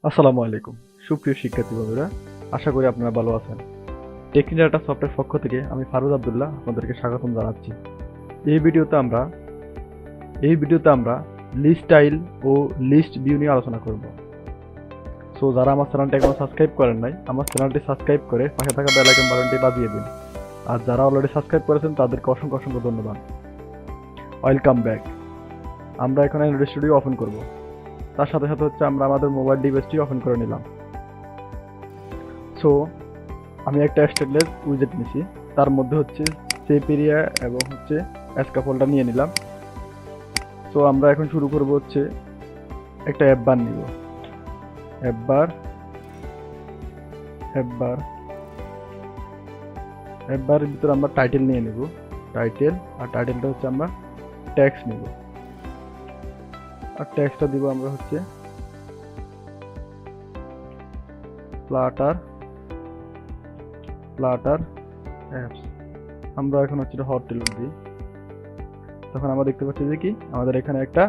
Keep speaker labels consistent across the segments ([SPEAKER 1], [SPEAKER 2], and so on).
[SPEAKER 1] আসসালামু আলাইকুম সুপ্রিয় শিক্ষার্থী বন্ধুরা, আশা করি আপনারা ভালো আছেন। টেকনি ডাটা সফটওয়্যার পক্ষ থেকে আমি ফারুজ আব্দুল্লাহ আপনাদেরকে স্বাগতম জানাচ্ছি। এই ভিডিওতে আমরা লিস্টাইল ও লিস্ট ভিউ নিয়ে আলোচনা করব। সো যারা আমার চ্যানেলটি এখনো সাবস্ক্রাইব করেন নাই, আমার চ্যানেলটি সাবস্ক্রাইব করে পাশে থাকা বেল আইকন বাটনটি বাজিয়ে দিন। আর যারা অলরেডি সাবস্ক্রাইব করেছেন তাদেরকে অসংখ্য অসংখ্য ধন্যবাদ। Welcome back. আমরা এখন অ্যান্ড্রয়েড স্টুডিও ওপেন করব। তার সাথে সাথে আমরা আমাদের মোবাইল ডিভাইসটি ওপেন করে নিলাম। সো আমি একটা স্টেটলেস উইজেট নিছি, তার মধ্যে সেভ এরিয়া এবং স্ক্যাফোল্ডার নিয়ে নিলাম। সো আমরা এখন শুরু করব একটা অ্যাপ বার নিব। অ্যাপ বারের ভিতরে আমরা টাইটেল নিয়ে নিব, টাইটেল। আর টাইটেলটা আমরা ট্যাক্স নিব, আর ট্যাক্সটা দিব আমরা ফ্লাটার অ্যাপস। আমরা এখন হট টিলর দিই, তখন আমরা দেখতে পাচ্ছি যে কি আমাদের এখানে একটা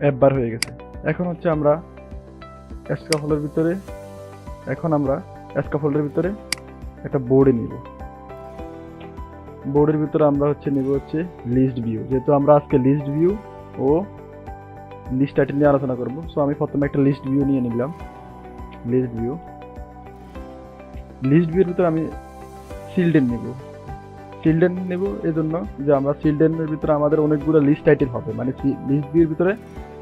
[SPEAKER 1] অ্যাপ বার হয়ে গেছে। এখন আমরা স্ক্যাফোল্ডের ভিতরে একটা বোর্ডে নিব। বোর্ডের ভিতরে আমরা নিব লিস্ট ভিউ, যেহেতু আমরা আজকে লিস্ট ভিউ ও লিস্ট টাইটেল নিয়ে আলোচনা করব। সো আমি প্রথমে একটা লিস্ট ভিউ নিয়ে নিলাম। লিস্ট ভিউর ভিতরে আমি চিলড্রেন নিব এই জন্য যে আমরা চিলড্রেনের ভিতরে আমাদের অনেকগুলো লিস্ট টাইটেল হবে, মানে লিস্ট ভিউর ভিতরে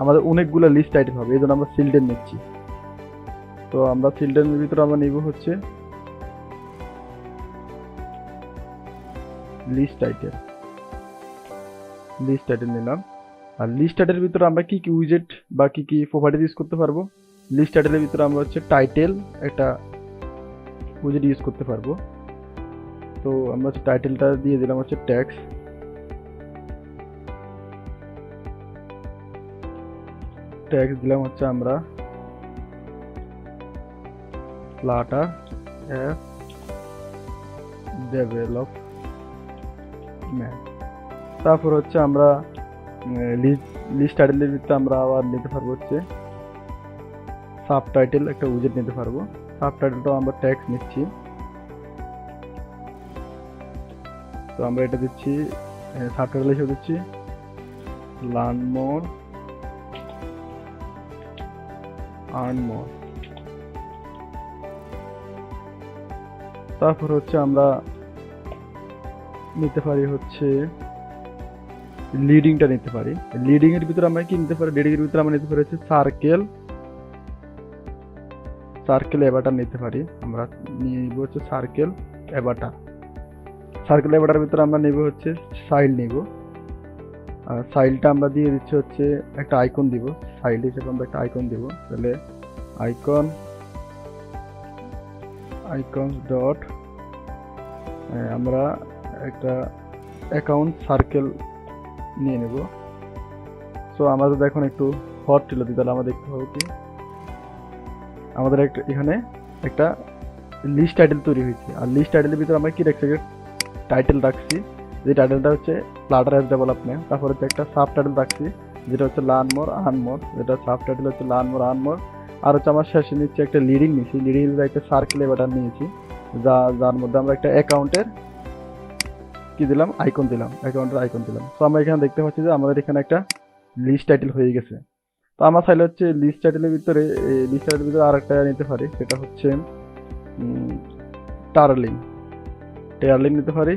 [SPEAKER 1] আমাদের অনেকগুলো লিস্ট টাইটেল হবে, এই জন্য আমরা চিলড্রেন নিচ্ছি। তো আমরা চিলড্রেনের ভিতরে আমরা নিব লিস্ট টাইটেল নিলাম। আর লিস্ট টাইটেলের ভিতরে আমরা কি কি উইজেট বা কি কি প্রপার্টিজ ইউজ করতে পারবো। লিস্ট টাইটেলের ভিতরে আমরা টাইটেল একটা উইজেট ইউজ করতে পারবো। তো আমরা টাইটেলটা দিয়ে দিলাম ট্যাক্স। দিলাম আমরা ফ্লাটার অ্যাপ ডেভেলপমেন্ট। তারপর আমরা লিস্ট টাইটেলের ভিতরে আমরা আবার নিতে পারবো সাব টাইটেল একটা উইজেট নিতে পারবো। সাব টাইটেলটাও আমরা ট্যাক্স নিচ্ছি। তো আমরা এটা দিচ্ছি, সাব টাইটেল হিসেবে দিচ্ছি লার্ন মোর আর্ন মোর। তারপর আমরা নিতে পারি লিডিংটা নিতে পারি। লিডিং এর ভিতরে আমরা কি নিতে পারি, লিডিং এর ভিতরে আমরা নিতে পারি সার্কেল অ্যাভাটার নিতে পারি। আমরা নিব সার্কেল অ্যাভাটার ভিতরে আমরা নিব সাইল নিব। আর সাইলটা আমরা দিয়ে দিচ্ছি একটা আইকন দিব। সাইল হিসেবে আমরা একটা আইকন দিব। তাহলে আইকন ডট আমরা একটা অ্যাকাউন্ট সার্কেল নিয়ে নেব। সো আমরা যদি এখন একটু হট টিলর দিই, তাহলে আমরা দেখতে পাবো কি আমাদের এখানে একটা লিস্ট টাইটেল তৈরি হয়েছে। আর লিস্ট টাইটেলের ভিতরে আমরা কি রাখছি, টাইটেল রাখছি, যে টাইটেলটা ফ্লাটার অ্যাপ ডেভেলপমেন্ট। তারপর একটা সাব টাইটেল রাখছি যেটা লার্ন মোর আর্ন মোর, যেটা subtitle learn more earn more. আর আমার শেষে নিচ্ছি একটা লিডিং নিয়েছি, লিডিং একটা সার্কেল অ্যাভাটার নিয়েছি, যার মধ্যে আমরা একটা অ্যাকাউন্টের কি দিলাম, অ্যাকাউন্টের আইকন দিলাম। তো আমরা এখানে দেখতে পাচ্ছি যে আমাদের এখানে একটা লিস্ট টাইটেল হয়ে গেছে। তো আমরা চাইলে লিস্ট টাইটেলের ভিতরে আর একটা নিতে পারি, সেটা টার্লিং নিতে পারি।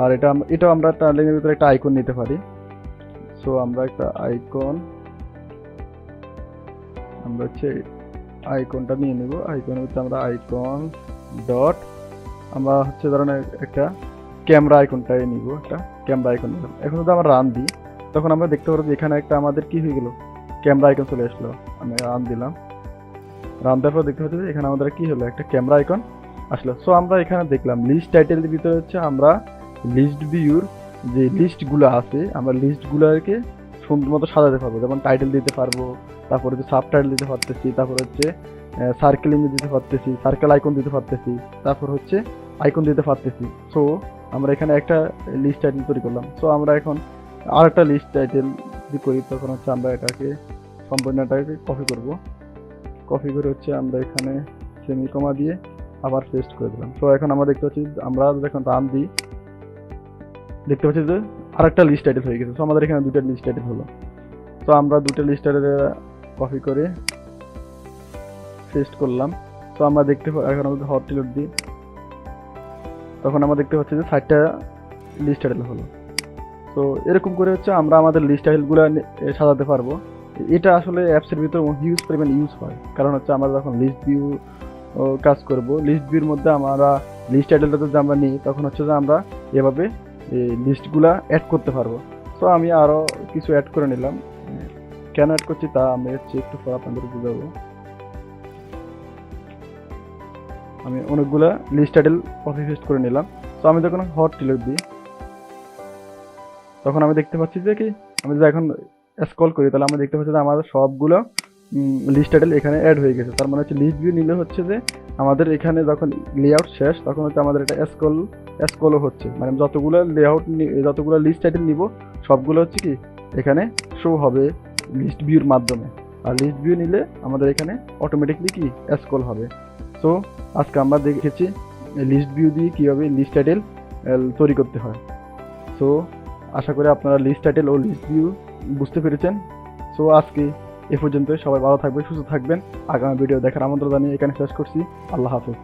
[SPEAKER 1] আর এটাও আমরা টার্লিং এর ভিতরে একটা আইকন নিতে পারি। সো আমরা একটা আইকনটা নিয়ে নিব। আইকনের ভিতরে আমরা আইকন ডট আমরা ধরেন একটা ক্যামেরা আইকনটাই নিব, একটা ক্যামেরা আইকন নিলাম। এখন যদি আমরা রান দিই, তখন আমরা দেখতে পারবো যে এখানে একটা আমাদের কি হয়ে গেল, ক্যামেরা আইকন চলে আসলো। আমি রান দিলাম, রান দেওয়ার পর দেখতে পাচ্ছি এখানে আমাদের কি হলো, একটা ক্যামেরা আইকন আসলো। সো আমরা এখানে দেখলাম লিস্ট টাইটেলের ভিতরে আমরা লিস্ট ভিউর যে লিস্টগুলো আছে, আমরা লিস্টগুলোকে সুন্দর মতো সাজাতে পারবো। যেমন টাইটেল দিতে পারবো, তারপরে সাব টাইটেল দিতে পারতেছি, তারপর সার্কেল ইমেজ দিতে পারতেছি, সার্কেল আইকন দিতে পারতেছি, তারপর আইকন দিতে পারতেছি। সো আমরা এখানে একটা লিস্ট টাইটেল তৈরি করলাম। সো আমরা এখন আর একটা লিস্ট টাইটেল যদি করি, তখন আমরা এটাকে সম্পূর্ণটাকে কপি করব। কপি করে হচ্ছে আমরা এখানে সেমিকমা দিয়ে আবার পেস্ট করে দিলাম। তো এখন আমরা দেখতে পাচ্ছি, আমরা যখন রান দিই দেখতে পাচ্ছি যে আরেকটা লিস্ট টাইটেল হয়ে গেছে। তো আমাদের এখানে দুটো লিস্ট টাইটেল হলো। তো আমরা দুটো লিস্ট টাইটেল কপি করে পেস্ট করলাম। তো আমরা দেখতে এখন আমাদের হট টিলট দিই, তখন আমরা দেখতে পাচ্ছি যে 4টা লিস্ট টাইটেল হলো। তো এরকম করে হচ্ছে আমরা আমাদের লিস্ট টাইটেলগুলো সাজাতে পারবো। এটা আসলে অ্যাপসের ভিতরে হিউজ পরিমাণ ইউজ হয়, কারণ হচ্ছে আমরা যখন লিস্ট ভিউ কাজ করব, লিস্ট ভিউর মধ্যে আমরা লিস্ট টাইটেলটা যদি আমরা নিই তখন হচ্ছে যে আমরা এভাবে লিস্টগুলা অ্যাড করতে পারবো। তো আমি আরও কিছু অ্যাড করে নিলাম, কেন অ্যাড করছি তা আমি হচ্ছে একটু পর আপনাদের বুঝাবো। আমি অনেকগুলা লিস্ট টাইটেল কপি পেস্ট করে নিলাম। তো আমি যখন হট টিলট দিই তখন আমি দেখতে পাচ্ছি যে কি, আমি যদি এখন স্ক্রল করি তাহলে আমরা দেখতে পাচ্ছি যে আমাদের সবগুলো লিস্ট টাইটেল এখানে অ্যাড হয়ে গেছে। তার মানে হচ্ছে লিস্ট ভিউ নিলে হচ্ছে যে আমাদের এখানে যখন লেআউট শেষ তখন হচ্ছে আমাদের এটা স্ক্রলও হচ্ছে, মানে যতগুলো লেআউট যতগুলো লিস্ট টাইটেল নিব সবগুলো হচ্ছে কি এখানে শো হবে লিস্ট ভিউর মাধ্যমে। আর লিস্ট ভিউ নিলে আমাদের এখানে অটোমেটিকলি কি স্ক্রল হবে। সো আজকে আমরা দেখেছি লিস্ট ভিউ দিয়ে কীভাবে লিস্ট টাইটেল তৈরি করতে হয়। সো আশা করি আপনারা লিস্ট টাইটেল ও লিস্ট ভিউ বুঝতে পেরেছেন। সো আজকে এ পর্যন্ত, সবাই ভালো থাকবেন, সুস্থ থাকবেন। আগামী ভিডিও দেখার আমন্ত্রণ জানিয়ে এখানে শেষ করছি। আল্লাহ হাফেজ।